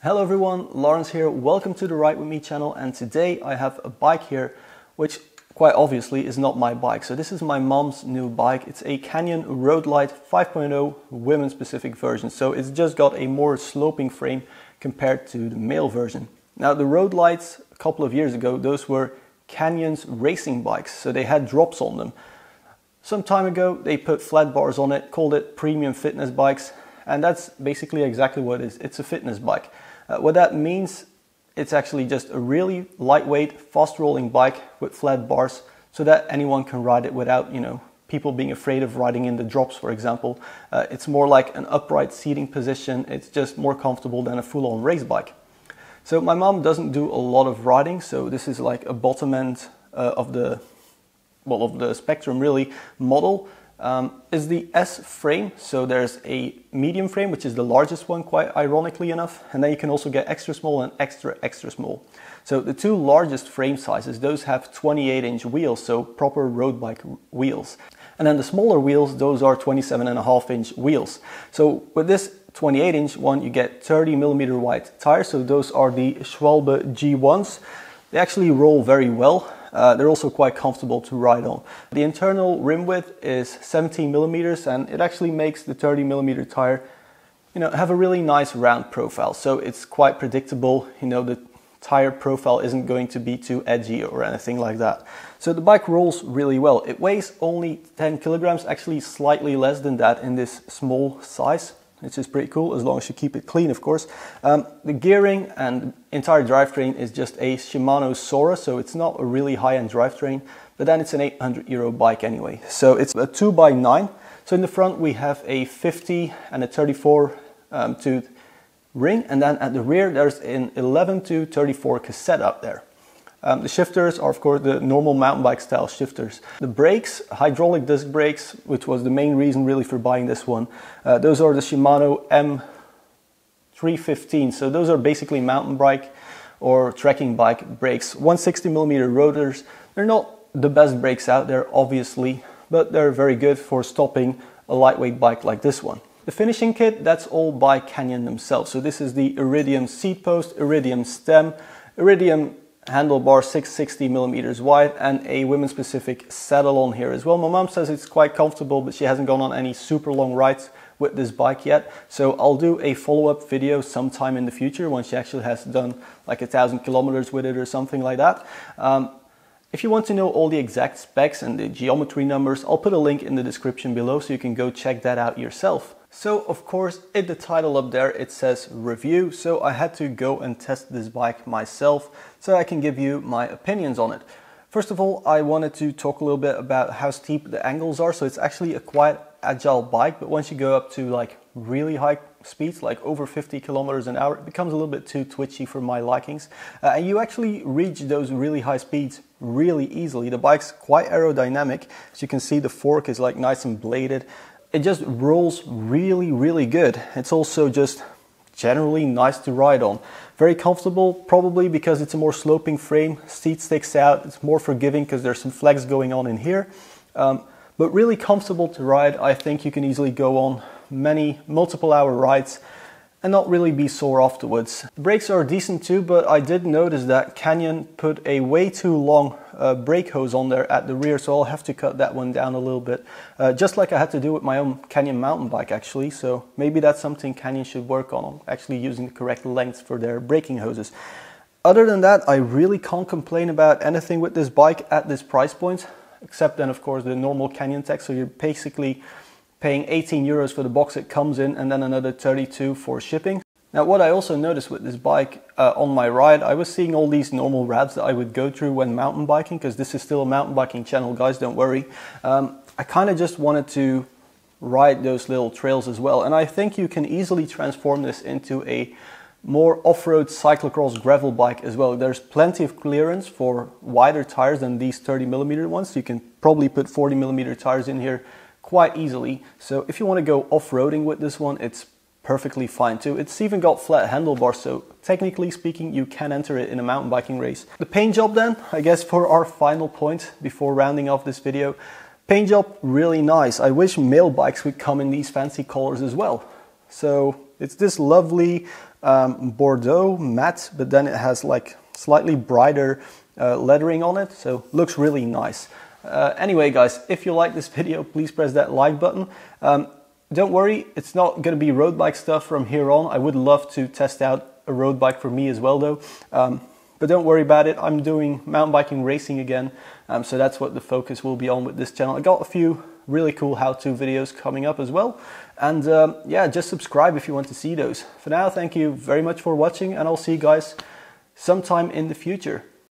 Hello everyone, Lawrence here. Welcome to the Ride With Me channel, and today I have a bike here which quite obviously is not my bike. So this is my mom's new bike. It's a Canyon Roadlite 5.0 women specific version. So it's just got a more sloping frame compared to the male version. Now the Roadlites a couple of years ago, those were Canyon's racing bikes. So they had drops on them. Some time ago they put flat bars on it, called it premium fitness bikes. And that's basically exactly what it is. It's a fitness bike. What that means, it's actually just a really lightweight, fast rolling bike with flat bars so that anyone can ride it without, people being afraid of riding in the drops, for example. It's more like an upright seating position. It's just more comfortable than a full-on race bike. So my mom doesn't do a lot of riding, so this is like a bottom end of the spectrum really model. Is the S frame. So there's a medium frame, which is the largest one, quite ironically enough, and then you can also get extra small and extra small. So the two largest frame sizes, those have 28-inch wheels, so proper road bike wheels. And then the smaller wheels, those are 27.5-inch wheels. So with this 28-inch one, you get 30mm wide tires, so those are the Schwalbe G1s. They actually roll very well. They're also quite comfortable to ride on. The internal rim width is 17mm, and it actually makes the 30mm tire, have a really nice round profile. So it's quite predictable. The tire profile isn't going to be too edgy or anything like that. So the bike rolls really well. It weighs only 10 kilograms, actually slightly less than that in this small size, which is pretty cool, as long as you keep it clean, of course. The gearing and entire drivetrain is just a Shimano Sora, so it's not a really high-end drivetrain, but then it's an €800 bike anyway. So it's a 2x9. So in the front we have a 50 and a 34 tooth ring, and then at the rear there's an 11 to 34 cassette out there. The shifters are of course the normal mountain bike style shifters. The brakes, hydraulic disc brakes, which was the main reason really for buying this one, those are the Shimano M315. So those are basically mountain bike or trekking bike brakes. 160mm rotors. They're not the best brakes out there obviously, but they're very good for stopping a lightweight bike like this one. The finishing kit, that's all by Canyon themselves. So this is the Iridium seat post, Iridium stem, Iridium handlebar 660mm wide, and a women specific saddle on here as well. My mom says it's quite comfortable, but she hasn't gone on any super long rides with this bike yet. So I'll do a follow-up video sometime in the future when she actually has done like 1,000 kilometers with it or something like that. If you want to know all the exact specs and the geometry numbers, I'll put a link in the description below so you can go check that out yourself. So of course, in the title up there it says review, so I had to go and test this bike myself so I can give you my opinions on it. First of all, I wanted to talk a little bit about how steep the angles are. So it's actually a quite agile bike, but once you go up to like really high speeds, like over 50 kilometers an hour, it becomes a little bit too twitchy for my likings. And you actually reach those really high speeds really easily. The bike's quite aerodynamic. As you can see, the fork is like nice and bladed. It just rolls really good. It's also just generally nice to ride on. Very comfortable, probably because it's a more sloping frame. Seat sticks out. It's more forgiving because there's some flex going on in here. But really comfortable to ride. I think you can easily go on multiple hour rides and not really be sore afterwards. The brakes are decent too, but I did notice that Canyon put a way too long brake hose on there at the rear, so I'll have to cut that one down a little bit. Just like I had to do with my own Canyon mountain bike actually, so maybe that's something Canyon should work on, actually using the correct length for their braking hoses. Other than that, I really can't complain about anything with this bike at this price point, except then of course the normal Canyon tech, so you're basically paying 18 euros for the box it comes in and then another 32 for shipping. Now what I also noticed with this bike on my ride, I was seeing all these normal ramps that I would go through when mountain biking, because this is still a mountain biking channel, guys, don't worry. I kind of just wanted to ride those little trails as well, and I think you can easily transform this into a more off-road cyclocross gravel bike as well. There's plenty of clearance for wider tires than these 30mm ones, so you can probably put 40mm tires in here quite easily. So if you want to go off-roading with this one, it's perfectly fine too. It's even got flat handlebars, so technically speaking you can enter it in a mountain biking race. The paint job then, I guess for our final point before rounding off this video, paint job really nice. I wish male bikes would come in these fancy colors as well. So it's this lovely Bordeaux matte, but then it has like slightly brighter lettering on it, so looks really nice. Anyway guys, if you like this video, please press that like button. Don't worry, it's not going to be road bike stuff from here on. I would love to test out a road bike for me as well though. But don't worry about it, I'm doing mountain biking racing again, so that's what the focus will be on with this channel. I got a few really cool how-to videos coming up as well, and yeah, just subscribe if you want to see those. For now, thank you very much for watching, and I'll see you guys sometime in the future.